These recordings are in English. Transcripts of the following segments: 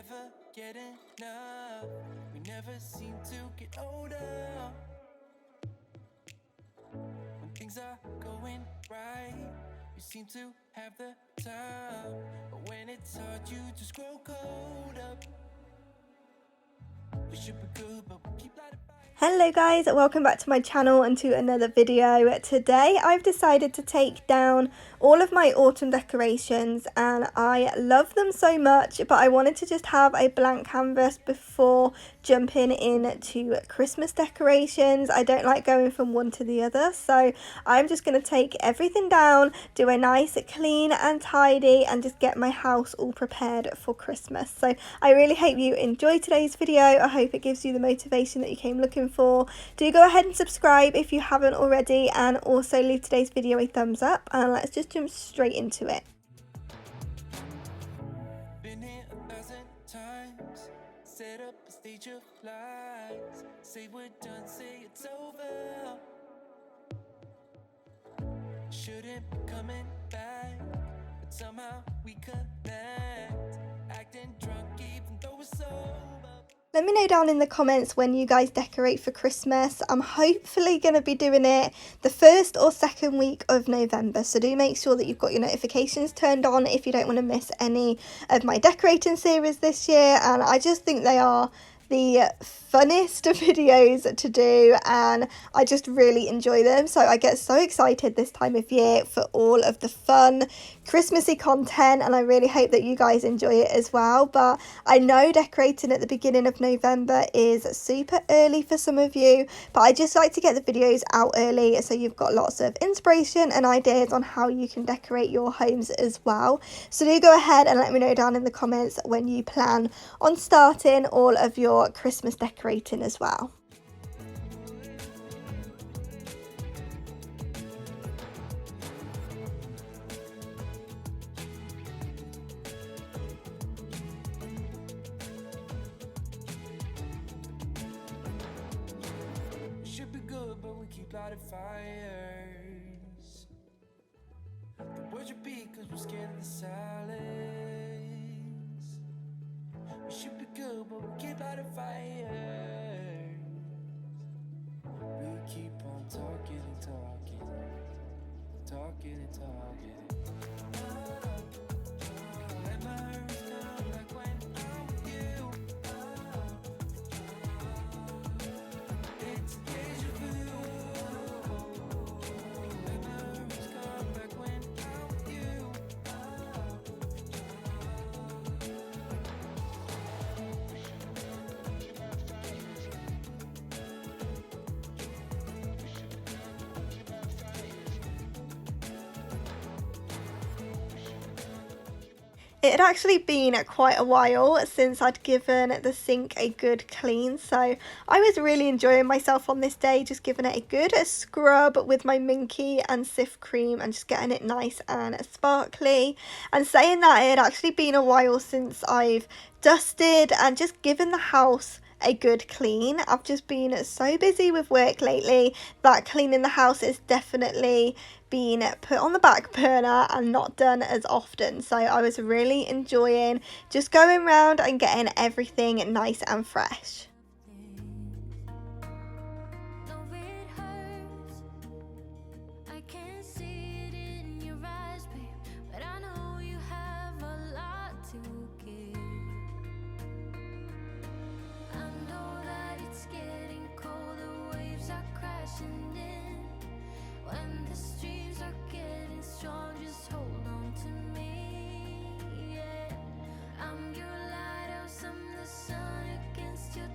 never get enough. We never seem to get older. When things are going right, you seem to have the time, but when it's hard, you just grow cold up. We should be good, but we keep lighting. Hello guys, welcome back to my channel and to another video. Today I've decided to take down all of my autumn decorations and I love them so much, but I wanted to just have a blank canvas before jumping into Christmas decorations. I don't like going from one to the other, so I'm just going to take everything down, do a nice clean and tidy and just get my house all prepared for Christmas. So I really hope you enjoyed today's video. I hope it gives you the motivation that you came looking for. Do go ahead and subscribe if you haven't already, and also leave today's video a thumbs up, and let's just jump straight into it. Been here 1,000 times, set up a stage of lies, say we're done, say it's over. Shouldn't be coming back, but somehow we connect, acting drunk even though we're sober. Let me know down in the comments when you guys decorate for Christmas. I'm hopefully going to be doing it the first or second week of November. So do make sure that you've got your notifications turned on if you don't want to miss any of my decorating series this year. And I just think they are the funnest videos to do and I just really enjoy them. So I get so excited this time of year for all of the fun Christmassy content, and I really hope that you guys enjoy it as well. But I know decorating at the beginning of November is super early for some of you, but I just like to get the videos out early so you've got lots of inspiration and ideas on how you can decorate your homes as well. So do go ahead and let me know down in the comments when you plan on starting all of your Christmas decorating as well. Should be good, but we keep lighting fires. The words repeat cause we're scared of the silence. We should be good, but we keep lighting fires. We keep on talking and talking, talking and talking. Memories come back when I'm with you. It's deja vu. Memories come back when I'm with you. It had actually been quite a while since I'd given the sink a good clean, so I was really enjoying myself on this day, just giving it a good scrub with my Minky and Cif cream and just getting it nice and sparkly. And saying that, it had actually been a while since I've dusted and just given the house a good clean. I've just been so busy with work lately that cleaning the house is definitely been put on the back burner and not done as often. So I was really enjoying just going around and getting everything nice and fresh. When the streams are getting strong, just hold on to me, yeah. I'm your lighthouse, I'm the sun against your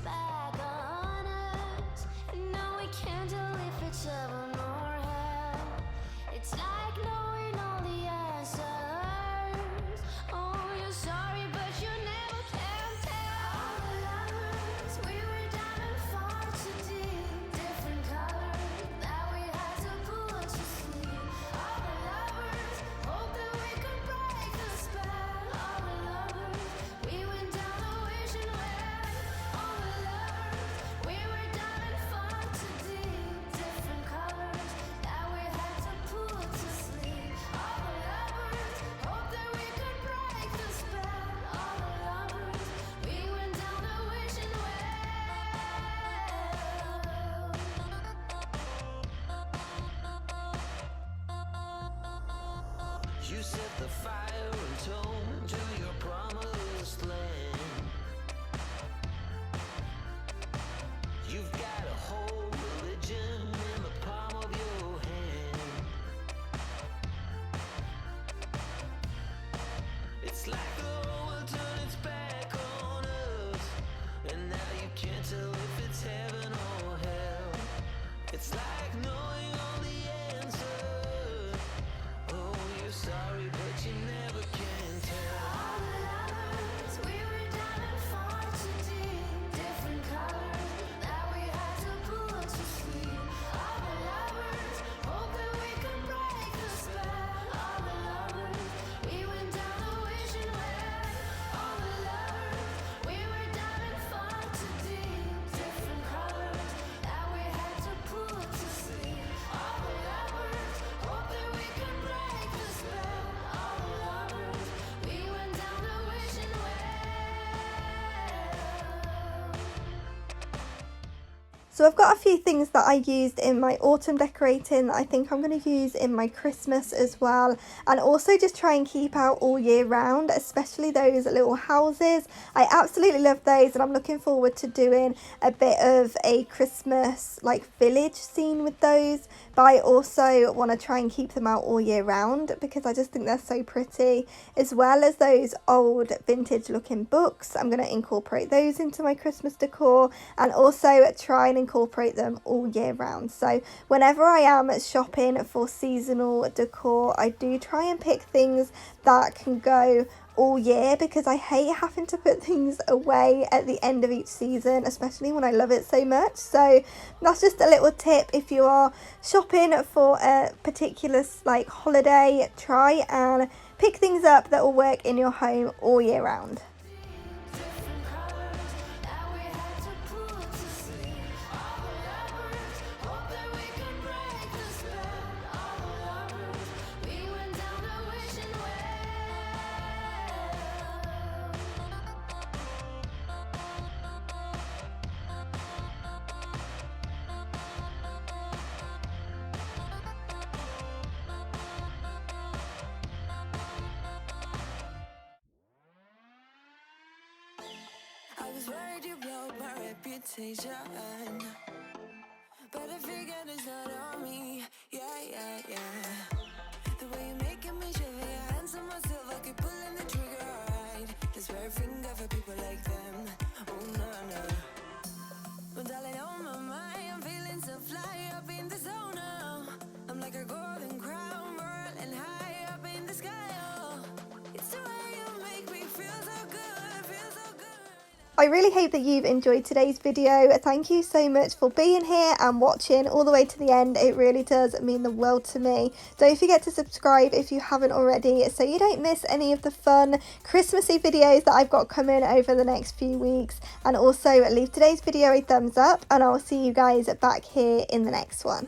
back on us. And no, we can't tell if it's heaven or hell. It's like knowing all the answers. Oh, you're sorry, but you never can tell. All the lovers, we were diving far too deep. Different colors that we had to put to sleep. All the lovers, hope that we could break the spell. All the lovers, we went down the wishing well. All the lovers, we were diving far too deep. Different colors that we had to put to sleep. All the lovers, hope that we could break the spell. All the lovers, we went down the wishing well. You set the fire and tone to your promised land. You've got a whole religion in the palm of your hand. It's like the whole world turned its back on us, and now you can't tell if it's heaven or hell. It's like knowing all the answers. Oh, you're sorry, but you never can tell. All the lovers, we were diving far too deep. Different colors that we had to put to sleep. All the lovers, hope that we could break the spell. All the lovers, we went down the wishing well. All the lovers, we were diving far too deep. Different colors that we had to put to sleep. All the lovers, hope that we could break the spell. All the lovers, we went down the wishing well. So I've got a few things that I used in my autumn decorating that I think I'm going to use in my Christmas as well, and also just try and keep out all year round, especially those little houses. I absolutely love those, and I'm looking forward to doing a bit of a Christmas like village scene with those, but I also want to try and keep them out all year round because I just think they're so pretty, as well as those old vintage looking books. I'm going to incorporate those into my Christmas decor and also try and incorporate them all year round. So whenever I am shopping for seasonal decor, I do try and pick things that can go all year because I hate having to put things away at the end of each season, especially when I love it so much. So that's just a little tip. If you are shopping for a particular like holiday, try and pick things up that will work in your home all year round. Different colors that we had to put to sleep. All the lovers, hope that we could break the spell. All the lovers, we went down the wishing well. I was worried you broke my reputation, but I figured it's not on me. Yeah. The way you're making me shiver, your hands on myself, I keep pulling the trigger, alright. This very finger for people like them. Oh no. But darling, on my mind, I'm feeling so fly up in the zone now. I'm like a golden crown, whirling high up in the sky. Oh, it's the way you make me feel so good, feel so good. I really hope that you've enjoyed today's video. Thank you so much for being here and watching all the way to the end. It really does mean the world to me. Don't forget to subscribe if you haven't already so you don't miss any of the fun Christmassy videos that I've got coming over the next few weeks. And also leave today's video a thumbs up, and I'll see you guys back here in the next one.